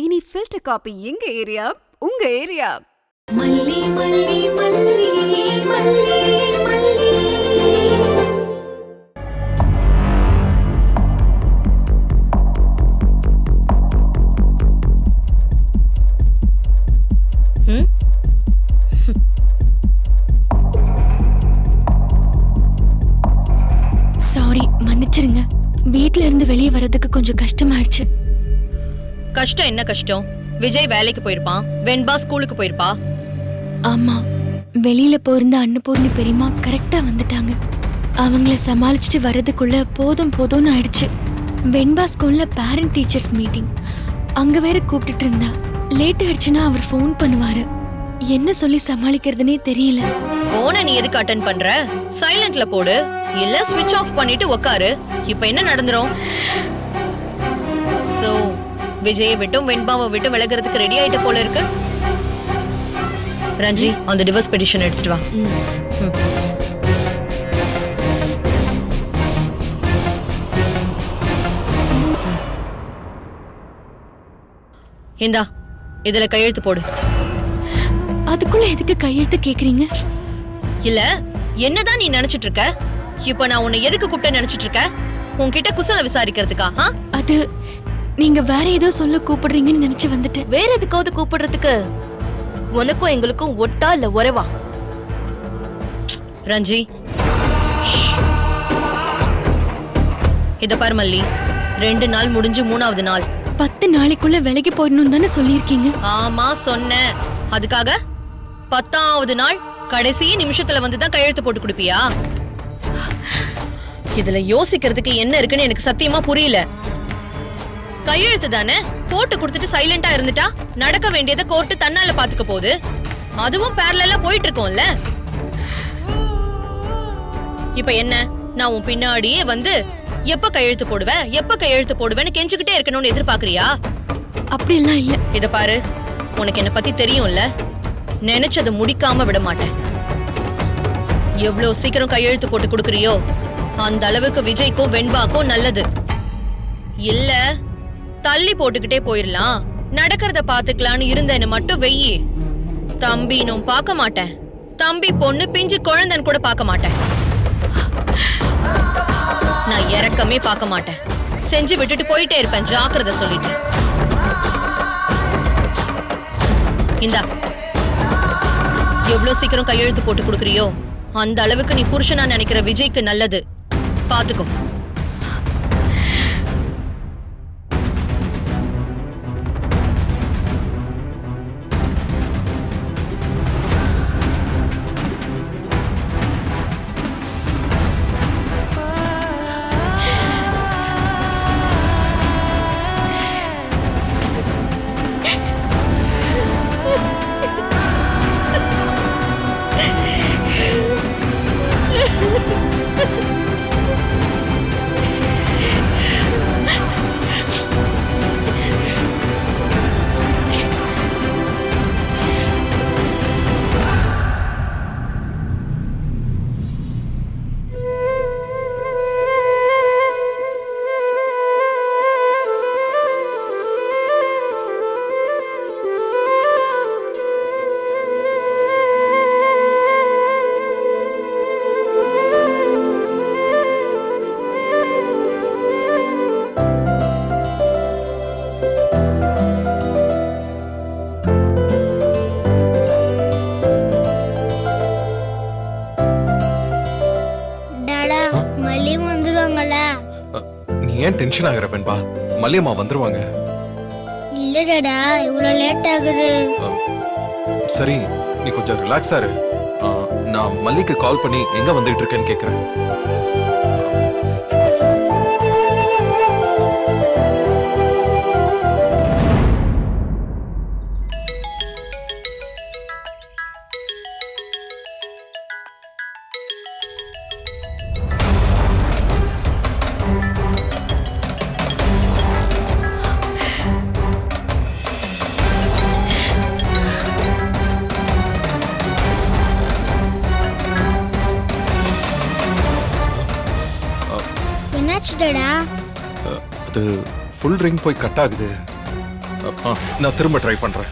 இனி filter coffee எங்க area, உங்க ஏரியா. மல்லி மல்லி மல்லி மல்லி மல்லி. சாரி, மன்னிச்சிருங்க. வீட்ல இருந்து வெளியே வரதுக்கு கொஞ்சம் கஷ்டமாயிடுச்சு. கஷ்டம் என்ன கஷ்டம்? விஜய் வேலைக்கு போயிருப்பான், வெண்பா ஸ்கூலுக்கு போயிருப்பா. ஆமா, வெளியில போயிருந்த அன்னபூர்ணி பெரியம்மா கரெக்டா வந்துட்டாங்க. அவங்கள சமாளிச்சுட்டு வர்றதுக்குள்ள போதும் போதும்னு ஆயிடுச்சு. வெண்பா ஸ்கூல்ல பேரண்ட் டீச்சர்ஸ் மீட்டிங், அங்க வேற கூப்பிட்டுட்டு இருந்தா. லேட் ஆயிடுச்சுன்னா அவர் ஃபோன் பண்ணுவாரு. என்ன சொல்லி சமாளிக்கிறதுனே தெரியல. போனை நீ எதுக்கு அட்டென்ட் பண்ற? சைலண்ட்ல போடு, இல்ல ஸ்விட்ச் ஆஃப் பண்ணிட்டு உட்காரு. இப்ப என்ன நடந்துரும்? சோ விஜயை விட்டும் வெண்பாவை விட்டு விலகிறதுக்கு ரெடி ஆயிட்ட போல இருக்கு. ரஞ்சி, அந்த டிவோர்ஸ் பெட்டிஷன் எடுத்துட்டு வா. இந்தா, இதுல கையெழுத்து போடு. அதுக்குள்ள எதுக்கு கையெழுத்து கேக்குறீங்க? இல்ல, என்னதான் நீ நினைச்சிட்டு இருக்க? இப்ப நான் உன்னை எதுக்கு கூப்பிட்டு நினைச்சிட்டு இருக்க? உன்கிட்ட குசல விசாரிக்கிறதுக்கா? அது நீங்க வேற ஏதோ சொல்ல கூப்பிடுறீங்கன்னு நினைச்சு வந்துட்டேன். வேற எதுக்காவது கூப்பிடுறதுக்கு உனக்கும் எங்களுக்கும் ஒட்டா இல்ல உறவா? ரஞ்சி, இத பாரு மல்லி, 2 நாள் முடிஞ்சு 3வது நாள். 10 நாளைக்குள்ள விலைக்கு போயிடணும் தானே சொல்லியிருக்கீங்க. ஆமா சொன்னேன். அதுக்காக 10வது நாள் கடைசி நிமிஷத்துல வந்துதான் கையெழுத்து போட்டு கொடுப்பியா? இதுல யோசிக்கிறதுக்கு என்ன இருக்குன்னு எனக்கு சத்தியமா புரியல. கையெழுத்து தானே போட்டு கொடுத்துட்டு சைலண்டா இருந்துட்டா நடக்க வேண்டியதை கோர்ட்டு தன்னால பாத்துக்க போகுது. அதுவும் பேரலா போயிட்டு இருக்கோம்ல. இப்ப என்ன, நான் உன் பின்னாடியே வந்து எப்ப கையெழுத்து போடுவேன் எப்ப கையெழுத்து போடுவேன்னு கெஞ்சுக்கிட்டே இருக்கணும்னு எதிர்பார்க்கறியா? அப்படி எல்லாம் இல்ல. இத பாரு, உனக்கு என்ன பத்தி தெரியும்ல. நினைச்சதை முடிக்காம விட மாட்டேன். எவ்வளவு சீக்கிரம் கையெழுத்து போட்டு கொடுக்கறியோ அந்த அளவுக்கு விஜய்க்கும் வெண்பாக்கும் நல்லது. இல்ல தள்ளி போட்டுக்கிட்டே போயிடலாம், நடக்கிறத பாத்துக்கலான்னு இருந்தேன்னு மட்டும் வெயி. தம்பினும் பார்க்க மாட்டேன், தம்பி பொண்ணு பிஞ்சு குழந்தைன்னு கூட பார்க்க மாட்டேன். நான் இறக்கமே பார்க்க மாட்டேன். செஞ்சு விட்டுட்டு போயிட்டே இருப்பேன். ஜாக்கிரதை சொல்லிட்டு. இந்தா, எவ்வளவு சீக்கிரம் கையெழுத்து போட்டு கொடுக்கறியோ அந்த அளவுக்கு நீ புருஷனா நினைக்கிற விஜய்க்கு நல்லது. பாத்துக்கோ. ஏன் டென்ஷன் ஆகுற பெண்பா? மல்லியம்மா வந்துருவாங்க. இல்ல டாடா, இவ்வளவு லேட் ஆகுது. சரி, நீ கொஞ்சம் ரிலாக்ஸா இரு. நான் மல்லிக்கு கால் பண்ணி எங்க வந்துட்டு இருக்கேன்னு கேக்குறேன். என்னாச்சு டாடா? அது ஃபுல் ரிங் போய் கட் ஆகுது. நான் திரும்ப ட்ரை பண்றேன்.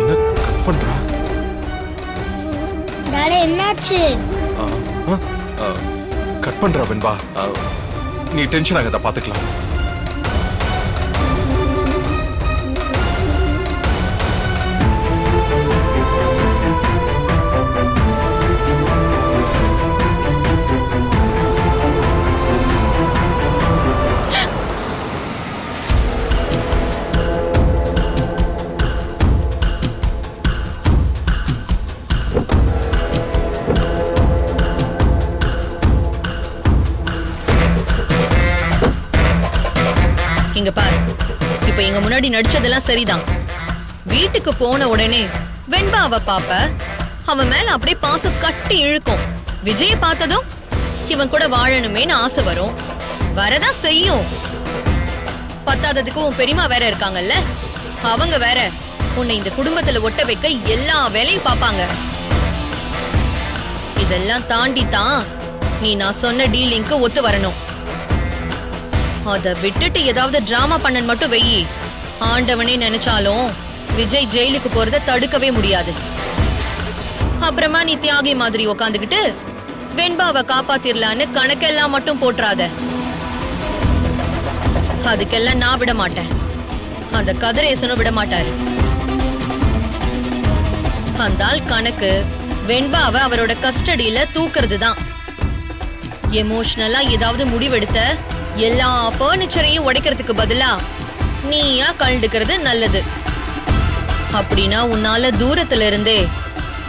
என்ன கட் பண்றா? டாடா என்னாச்சு? கட் பண்றா வெண்பா. நீ டென்ஷன் ஆகாத, பாத்துக்கலாம். இங்க பாரு, இப்ப எங்க முன்னாடி நடிச்சதெல்லாம் சரிதான். வீட்டுக்கு போன உடனே வெண்பாவை பாப்ப, அவன் மேல அப்படியே பாசம் கட்டி இழுக்கும். விஜய பார்த்ததும் இவன் கூட வாழணுமேன்னு ஆசை வரும், வரதான் செய்யும். பத்தாததுக்கு உன் பெரியமா வேற இருக்காங்கல்ல, அவங்க வேற உன்னை இந்த குடும்பத்துல ஒட்ட வைக்க எல்லா வேலையும் பாப்பாங்க. இதெல்லாம் தாண்டி தான் நீ நான் சொன்ன டீலிங்க்கு ஒத்து வரணும். அத விட்டுட்டு ஏதாவது டிராமா பண்ணன் மட்டும் வெயி, ஆண்டவனே நினைச்சாலும் விஜய் ஜெயிலுக்கு போறத தடுக்கவே முடியாது. அப்புறமா நீ தியாகி மாதிரி உக்காந்துக்கிட்டு வெண்பாவை காப்பாத்திரலான்னு கணக்கெல்லாம் மட்டும் போட்டுறாத. அதுக்கெல்லாம் நான் விட மாட்டேன், அந்த கதிரேசனும் விட மாட்டாரு. அந்த ஆள் கணக்கு வெண்பாவை அவரோட கஸ்டடியில தூக்குறது தான். எமோஷனலா ஏதாவது முடிவெடுத்த எல்லா பர்னிச்சரையும் உடைக்கிறதுக்கு பதிலா நீயா கழண்டுக்கிறது நல்லது. அப்படின்னா உன்னால தூரத்துல இருந்தே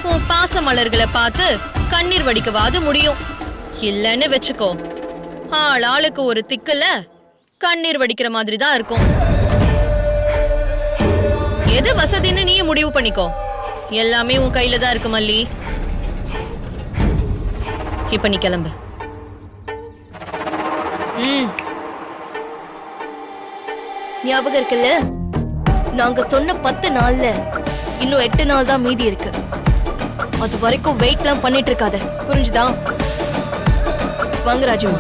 உன் பாச மலர்களை பார்த்து கண்ணீர் வடிக்கவாது முடியும். இல்லன்னு வச்சுக்கோ, ஆளுக்கு ஒரு திக்குல கண்ணீர் வடிக்கிற மாதிரி தான் இருக்கும். எது வசதின்னு நீயே முடிவு பண்ணிக்கோ, எல்லாமே உன் கையில தான் இருக்கு மல்லி. இப்ப நீ கிளம்பு. ஞாபகம் இருக்குல்ல, நாங்க சொன்ன 10 நாள்ல இன்னும் 8 நாள் தான் மீதி இருக்கு. அது வரைக்கும் வெயிட்லாம் பண்ணிட்டு இருக்காத, புரிஞ்சுதா? வாங்க ராஜு.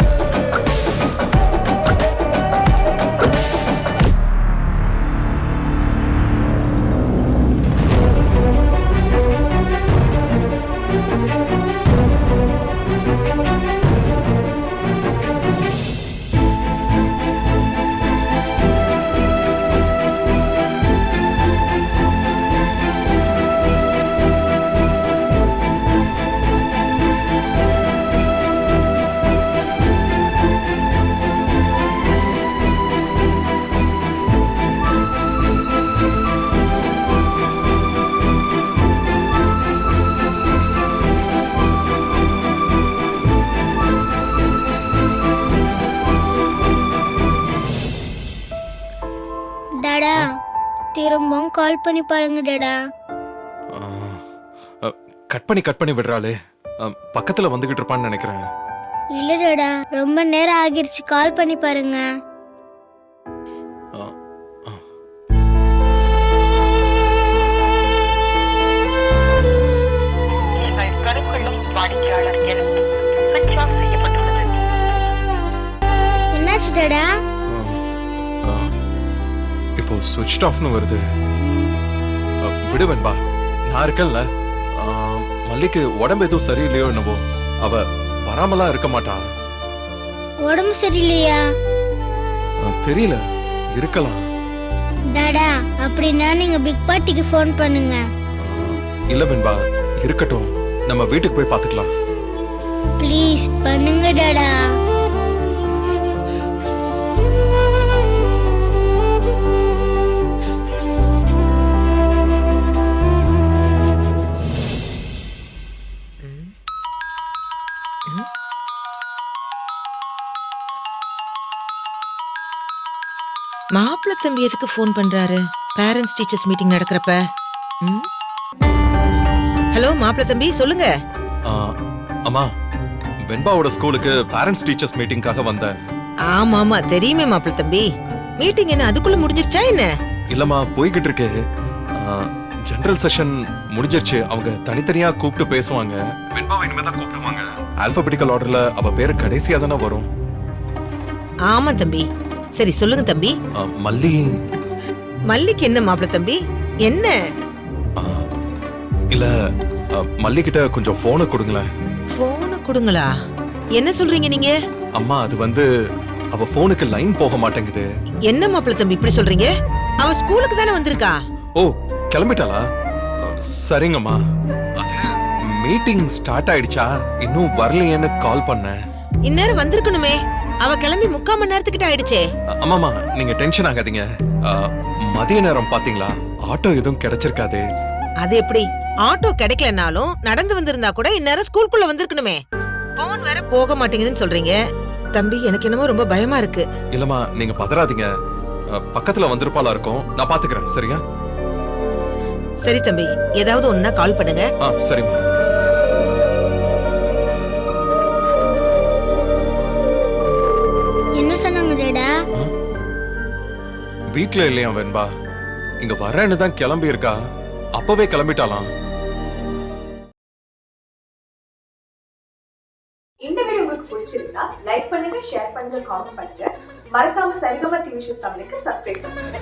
டாடா திரும்பவும் கால் பண்ணி பாருங்க டாடா. கட் பண்ணி விடுறாளே, பக்கத்துல வந்துகிட்டு இருப்பான்னு நினைக்கிறேன். இல்ல டாடா, ரொம்ப நேரம் ஆகிருச்சு, கால் பண்ணி பாருங்க. என்னாச்சு டாடா? இப்போ ஸ்விட்ச் ஆஃப்னு வருது. விடு வெண்பா, நான் இருக்கேன்ல. மல்லிக்கு உடம்பு எதுவும் சரியில்லையோ என்னவோ, அவ வராமலாம் இருக்க மாட்டா. உடம்பு சரியில்லையா? தெரியல, இருக்கலாம். டாடா அப்படின்னா நீங்க பிக் பார்ட்டிக்கு ஃபோன் பண்ணுங்க. இல்ல வெண்பா, இருக்கட்டும், நம்ம வீட்டுக்கு போய் பாத்துக்கலாம். ப்ளீஸ் பண்ணுங்க டாடா. மாப்பிள்ள தம்பி எதுக்கு ஃபோன் பண்றாரு? பேரண்ட்ஸ் டீச்சர்ஸ் மீட்டிங் நடக்கிறப்ப. ஹலோ மாப்பிள்ள தம்பி, சொல்லுங்க. அம்மா, வெண்பாவோட ஸ்கூலுக்கு பேரண்ட்ஸ் டீச்சர்ஸ் மீட்டிங்காக வந்தேன். ஆமா ஆமா தெரியுமே மாப்பிள்ள தம்பி. மீட்டிங் என்ன அதுக்குள்ள முடிஞ்சிருச்சா என்ன? இல்லம்மா, போய்கிட்டு இருக்கு. ஜெனரல் செஷன் முடிஞ்சிருச்சு. அவங்க தனித்தனியா கூப்பிட்டு பேசுவாங்க. வெண்பாவை இனிமே தான் கூப்பிடுவாங்க. ஆல்பபெட்டிக்கல் ஆர்டர்ல அவ பேரு கடைசியா தானே வரும். ஆமா தம்பி. சரி சொல்லுங்க தம்பி. மல்லி. மல்லிக்கு என்ன மாப்பிள்ள தம்பி? என்ன? இல்ல, மல்லி கிட்ட கொஞ்சம் போனை கொடுங்களேன். போன கொடுங்களா? என்ன சொல்றீங்க நீங்க? அம்மா, அது வந்து அவ போனுக்கு லைன் போக மாட்டேங்குது. என்ன மாப்பிள்ள தம்பி இப்படி சொல்றீங்க? அவ ஸ்கூலுக்கு தானே வந்திருக்கா. ஓ, கிளம்பிட்டாளா? சரிங்கம்மா. அது மீட்டிங் ஸ்டார்ட் ஆயிடுச்சா? இன்னும் வரலையேன்னு கால் பண்ணேன். இந்நேரம் வந்திருக்கணுமே. அவ கிளம்பி 3/4 மணி நேரத்துக்கிட்ட ஆயிடுச்சே. அம்மாமா, நீங்க டென்ஷன் ஆகாதீங்க. மதிய நேரம் பாத்தீங்களா? ஆட்டோ எதுவும் கிடைச்சிருக்காது. அது எப்படி? ஆட்டோ கிடைக்கலனாலும் நடந்து வந்திருந்தா கூட இந்நேரம் ஸ்கூலுக்குள்ள வந்திருக்கணுமே. போன் வேற போக மாட்டேங்குதுன்னு சொல்றீங்க. தம்பி, எனக்கு என்னமோ ரொம்ப பயமா இருக்கு. இல்லம்மா, நீங்க பதறாதீங்க. பக்கத்துல வந்திருப்பாளா இருக்கும். நான் பாத்துக்கிறேன். சரியா? சரி தம்பி, ஏதாவது ஒன்னா கால் பண்ணுங்க. சரிம்மா. என்ன சொன்னாங்க டேடா? வீட்ல இல்லையா வெண்பா? இங்க வரேன்னு தான் கிளம்பி இருக்கா. அப்பவே கிளம்பிட்டாலாம். இந்த வீடியோ உங்களுக்கு பிடிச்சிருந்தா லைக் பண்ணுங்க, ஷேர் பண்ணுங்க, காமெண்ட் பண்ணுங்க. மறக்காம சரிகமா டிவி ஷோஸ் தமிழுக்கு சப்ஸ்கிரைப் பண்ணுங்க.